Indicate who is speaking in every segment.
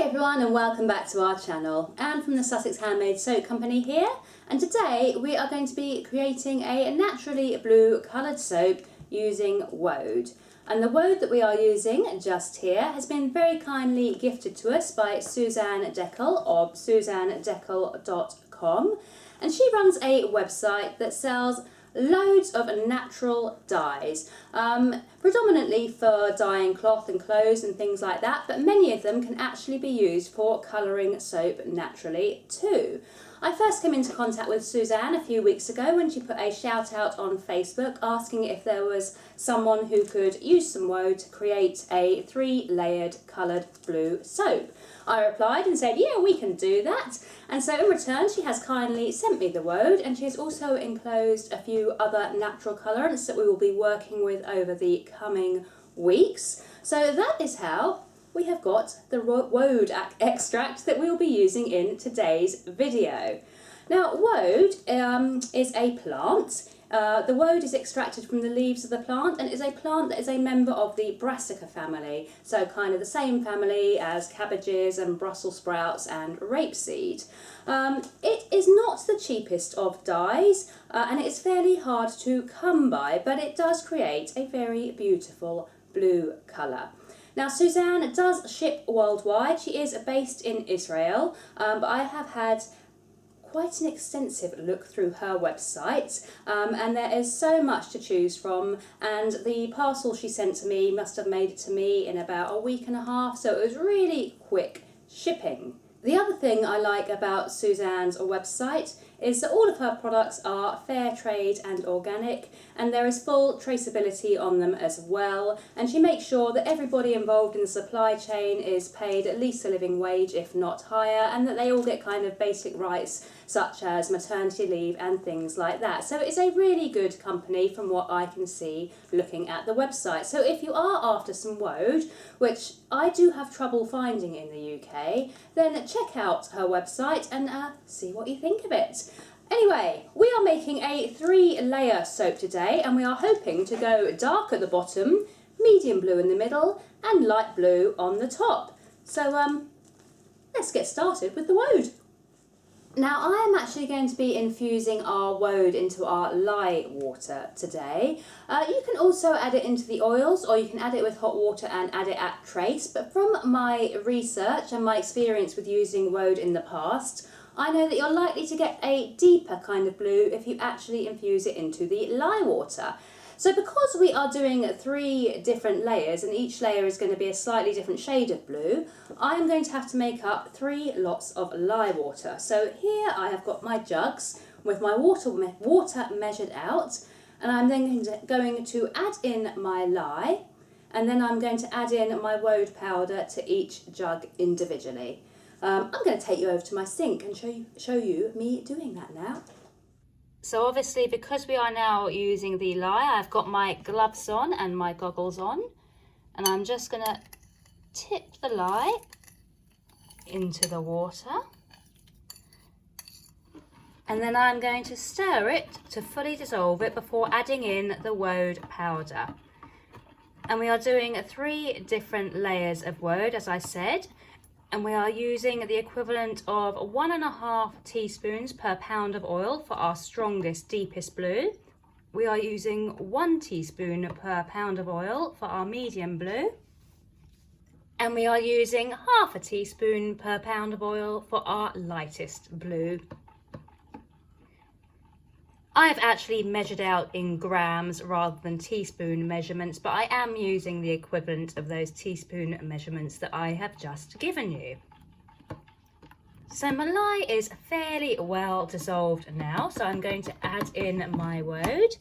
Speaker 1: everyone and welcome back to our channel. Anne from the Sussex Handmade Soap Company here, and today we are going to be creating a naturally blue coloured soap using Woad. And the Woad that we are using just here has been very kindly gifted to us by Suzanne Deckel of suzannedeckel.com, and she runs a website that sells loads of natural dyes, predominantly for dyeing cloth and clothes and things like that, but many of them can actually be used for colouring soap naturally too. I first came into contact with Suzanne a few weeks ago when she put a shout out on Facebook asking if there was someone who could use some Woad to create a 3-layered coloured blue soap. I replied and said, yeah, we can do that. And so in return, she has kindly sent me the Woad, and she has also enclosed a few other natural colourants that we will be working with over the coming weeks. So that is how we have got the Woad extract that we will be using in today's video. Now, Woad is a plant. The Woad is extracted from the leaves of the plant and is a plant that is a member of the brassica family, so kind of the same family as cabbages and Brussels sprouts and rapeseed. It is not the cheapest of dyes and it is fairly hard to come by, but it does create a very beautiful blue colour. Now, Suzanne does ship worldwide. She is based in Israel, but I have had quite an extensive look through her website, and there is so much to choose from, and the parcel she sent to me must have made it to me in about a week and a half, so it was really quick shipping. The other thing I like about Suzanne's website is that all of her products are fair trade and organic, and there is full traceability on them as well, and she makes sure that everybody involved in the supply chain is paid at least a living wage, if not higher, and that they all get kind of basic rights such as maternity leave and things like that. So it's a really good company from what I can see looking at the website. So if you are after some Woad, which I do have trouble finding in the UK, then check out her website and see what you think of it. Anyway, we are making a 3-layer soap today, and we are hoping to go dark at the bottom, medium blue in the middle, and light blue on the top. So let's get started with the Woad. Now, I am actually going to be infusing our Woad into our lye water today. You can also add it into the oils, or you can add it with hot water and add it at trace, but from my research and my experience with using Woad in the past, I know that you're likely to get a deeper kind of blue if you actually infuse it into the lye water. So because we are doing 3 different layers and each layer is going to be a slightly different shade of blue, I'm going to have to make up 3 lots of lye water. So here I have got my jugs with my water measured out, and I'm then going to add in my lye, and then I'm going to add in my Woad powder to each jug individually. I'm going to take you over to my sink and show you me doing that now. So obviously, because we are now using the lye, I've got my gloves on and my goggles on, and I'm just going to tip the lye into the water, and then I'm going to stir it to fully dissolve it before adding in the Woad powder. And we are doing 3 different layers of Woad, as I said, and we are using the equivalent of 1.5 teaspoons per pound of oil for our strongest, deepest blue. We are using 1 teaspoon per pound of oil for our medium blue. And we are using 1/2 teaspoon per pound of oil for our lightest blue. I've actually measured out in grams rather than teaspoon measurements, but I am using the equivalent of those teaspoon measurements that I have just given you. So my lye is fairly well dissolved now, so I'm going to add in my Woad.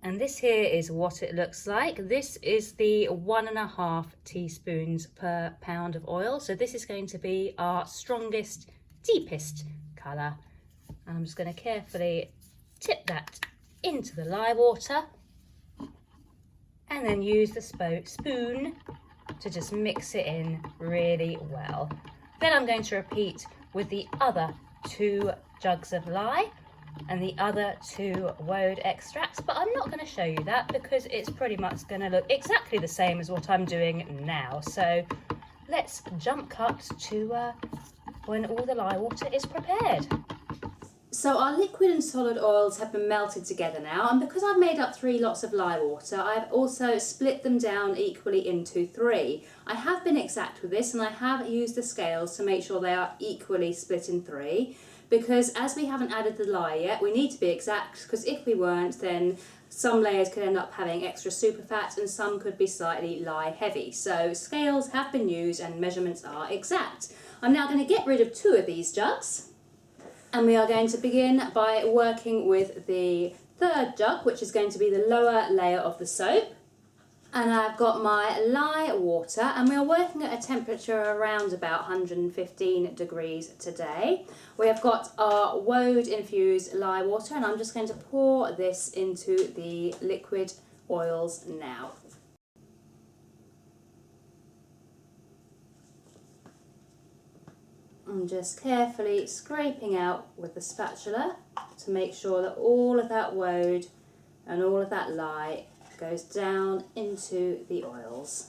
Speaker 1: And this here is what it looks like. This is the 1.5 teaspoons per pound of oil. So this is going to be our strongest, deepest colour. I'm just going to carefully tip that into the lye water and then use the spoon to just mix it in really well. Then I'm going to repeat with the other 2 jugs of lye and the other 2 Woad extracts, but I'm not going to show you that because it's pretty much going to look exactly the same as what I'm doing now. So let's jump cut to when all the lye water is prepared. So our liquid and solid oils have been melted together now, and because I've made up 3 lots of lye water, I've also split them down equally into 3. I have been exact with this, and I have used the scales to make sure they are equally split in 3, because as we haven't added the lye yet, we need to be exact, because if we weren't, then some layers could end up having extra superfat and some could be slightly lye heavy. So scales have been used and measurements are exact. I'm now going to get rid of 2 of these jugs. And we are going to begin by working with the 3rd jug, which is going to be the lower layer of the soap. And I've got my lye water, and we are working at a temperature around about 115 degrees today. We have got our Woad infused lye water, and I'm just going to pour this into the liquid oils now. I'm just carefully scraping out with the spatula to make sure that all of that woad and all of that lye goes down into the oils.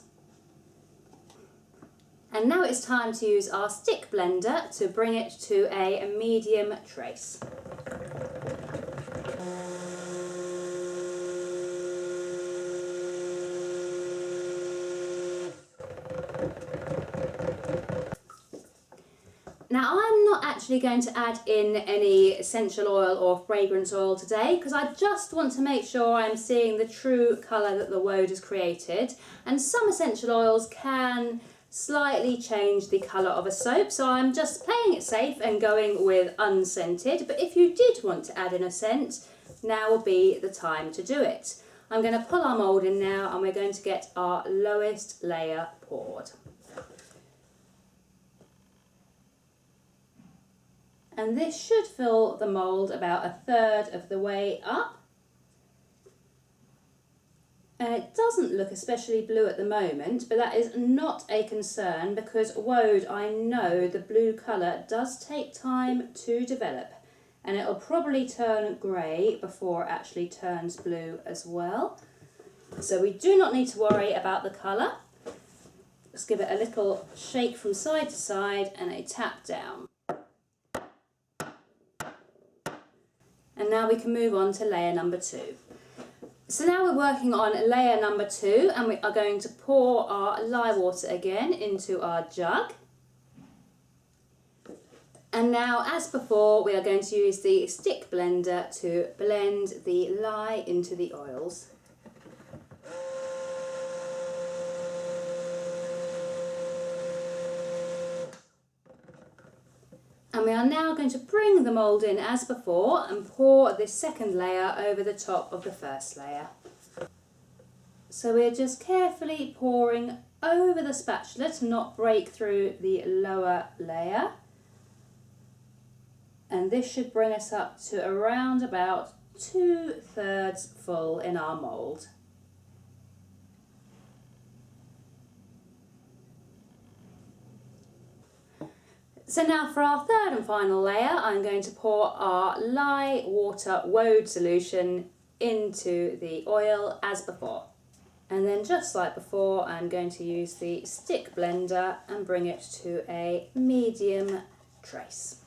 Speaker 1: And now it's time to use our stick blender to bring it to a medium trace. Now I'm not actually going to add in any essential oil or fragrance oil today, because I just want to make sure I'm seeing the true colour that the woad has created, and some essential oils can slightly change the colour of a soap, so I'm just playing it safe and going with unscented. But if you did want to add in a scent, now will be the time to do it. I'm going to pull our mould in now, and we're going to get our lowest layer poured. And this should fill the mould about 1/3 of the way up. And it doesn't look especially blue at the moment, but that is not a concern, because woad, I know the blue colour does take time to develop, and it'll probably turn grey before it actually turns blue as well. So we do not need to worry about the colour. Just give it a little shake from side to side and a tap down. And now we can move on to layer number 2. So now we're working on layer number 2, and we are going to pour our lye water again into our jug. And now, as before, we are going to use the stick blender to blend the lye into the oils. And we are now going to bring the mould in as before and pour this 2nd layer over the top of the 1st layer. So we're just carefully pouring over the spatula to not break through the lower layer. And this should bring us up to around about 2/3 full in our mould. So now for our 3rd and final layer, I'm going to pour our lye water woad solution into the oil as before. And then just like before, I'm going to use the stick blender and bring it to a medium trace.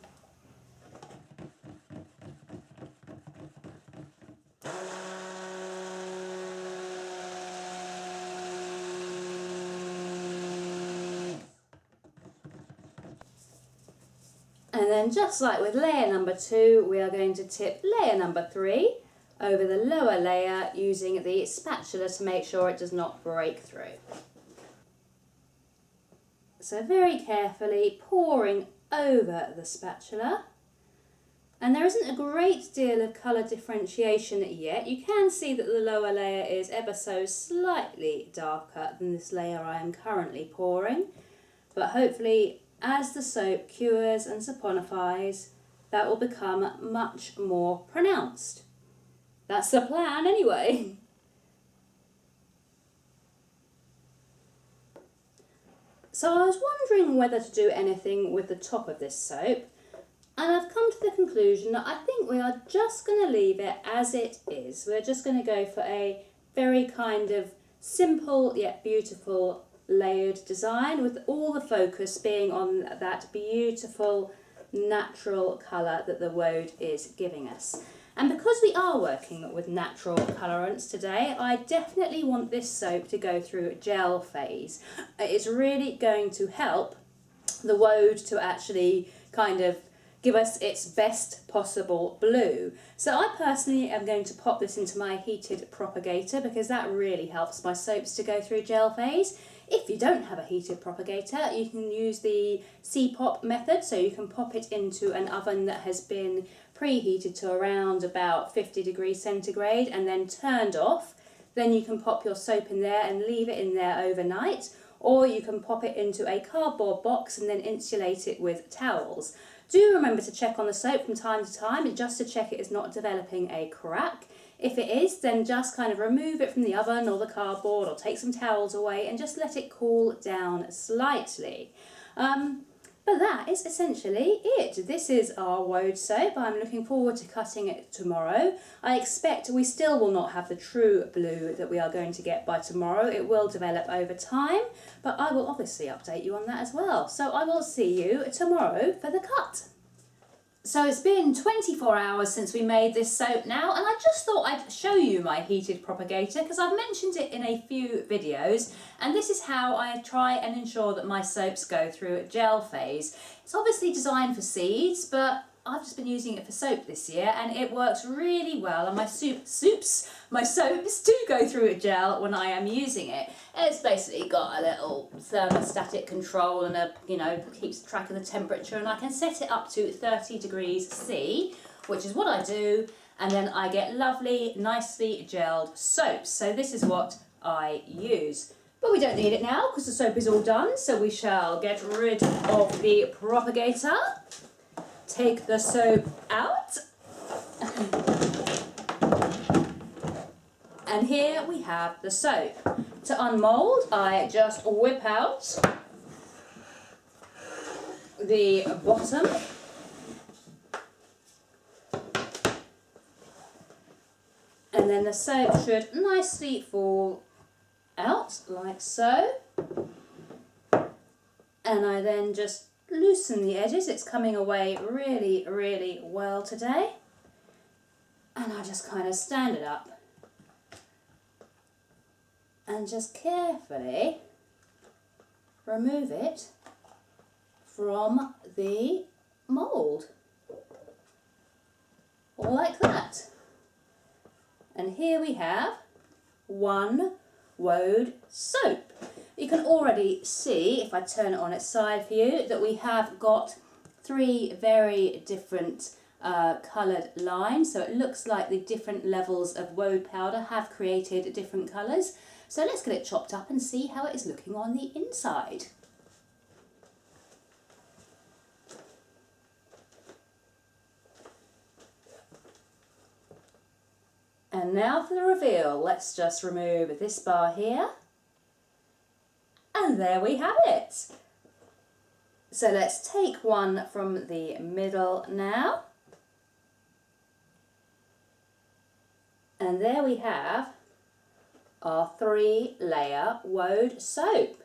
Speaker 1: And then just like with layer number 2, we are going to tip layer number 3 over the lower layer using the spatula to make sure it does not break through. So very carefully pouring over the spatula. And there isn't a great deal of colour differentiation yet. You can see that the lower layer is ever so slightly darker than this layer I am currently pouring. But hopefully, as the soap cures and saponifies, that will become much more pronounced. That's the plan anyway. So I was wondering whether to do anything with the top of this soap, and I've come to the conclusion that I think we are just going to leave it as it is. We're just going to go for a very kind of simple yet beautiful layered design with all the focus being on that beautiful natural colour that the Woad is giving us. And because we are working with natural colorants today, I definitely want this soap to go through a gel phase. It's really going to help the Woad to actually kind of give us its best possible blue. So I personally am going to pop this into my heated propagator because that really helps my soaps to go through gel phase. If you don't have a heated propagator, you can use the C-pop method, so you can pop it into an oven that has been preheated to around about 50 degrees centigrade and then turned off. Then you can pop your soap in there and leave it in there overnight, or you can pop it into a cardboard box and then insulate it with towels. Do remember to check on the soap from time to time, just to check it is not developing a crack. If it is, then just kind of remove it from the oven or the cardboard, or take some towels away and just let it cool down slightly. But that is essentially it. This is our Woad soap. I'm looking forward to cutting it tomorrow. I expect we still will not have the true blue that we are going to get by tomorrow. It will develop over time, but I will obviously update you on that as well. So I will see you tomorrow for the cut. So it's been 24 hours since we made this soap now, and I just thought I'd show you my heated propagator because I've mentioned it in a few videos, and this is how I try and ensure that my soaps go through a gel phase. It's obviously designed for seeds, but I've just been using it for soap this year and it works really well, and my soaps do go through a gel when I am using it. It's basically got a little thermostatic control and keeps track of the temperature, and I can set it up to 30 degrees C, which is what I do, and then I get lovely, nicely gelled soaps. So this is what I use. But we don't need it now because the soap is all done, so we shall get rid of the propagator. Take the soap out. And here we have the soap. To unmold, I just whip out the bottom. And then the soap should nicely fall out like so. And I then just loosen the edges. It's coming away really, really well today. And I just kind of stand it up and just carefully remove it from the mould. Like that. And here we have one Woad soap. You can already see, if I turn it on its side for you, that we have got three very different coloured lines. So it looks like the different levels of Woad powder have created different colours. So let's get it chopped up and see how it is looking on the inside. And now for the reveal. Let's just remove this bar here. And there we have it. So let's take one from the middle now. And there we have our 3-layer Woad soap.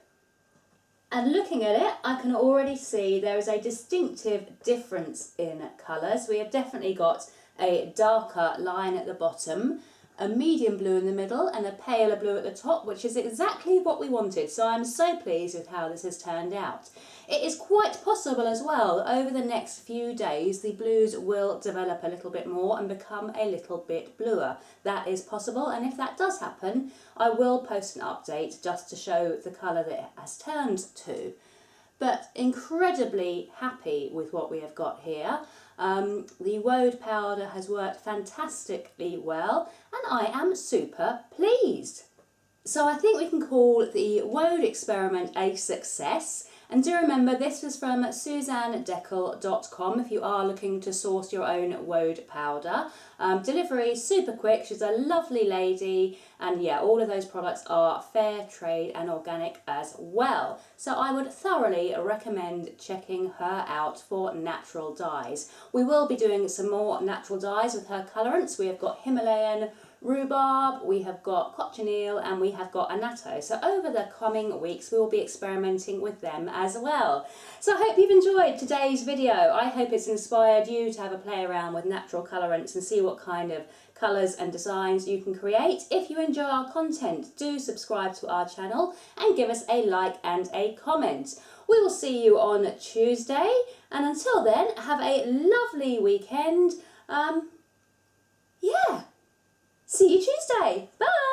Speaker 1: And looking at it, I can already see there is a distinctive difference in colours. We have definitely got a darker line at the bottom, a medium blue in the middle and a paler blue at the top, which is exactly what we wanted. So I'm so pleased with how this has turned out. It is quite possible as well, over the next few days, the blues will develop a little bit more and become a little bit bluer. That is possible, and if that does happen, I will post an update just to show the colour that it has turned to. But incredibly happy with what we have got here. The Woad powder has worked fantastically well, and I am super pleased. So I think we can call the Woad experiment a success. And do remember, this was from SuzanneDeckel.com if you are looking to source your own Woad powder. Delivery super quick, she's a lovely lady, and yeah, all of those products are fair trade and organic as well. So I would thoroughly recommend checking her out for natural dyes. We will be doing some more natural dyes with her colorants. We have got Himalayan, rhubarb, we have got cochineal, and we have got annatto. So over the coming weeks, we will be experimenting with them as well. So I hope you've enjoyed today's video. I hope it's inspired you to have a play around with natural colourants and see what kind of colours and designs you can create. If you enjoy our content, do subscribe to our channel and give us a like and a comment. We will see you on Tuesday, and until then, have a lovely weekend. Yeah, see you Tuesday. Bye.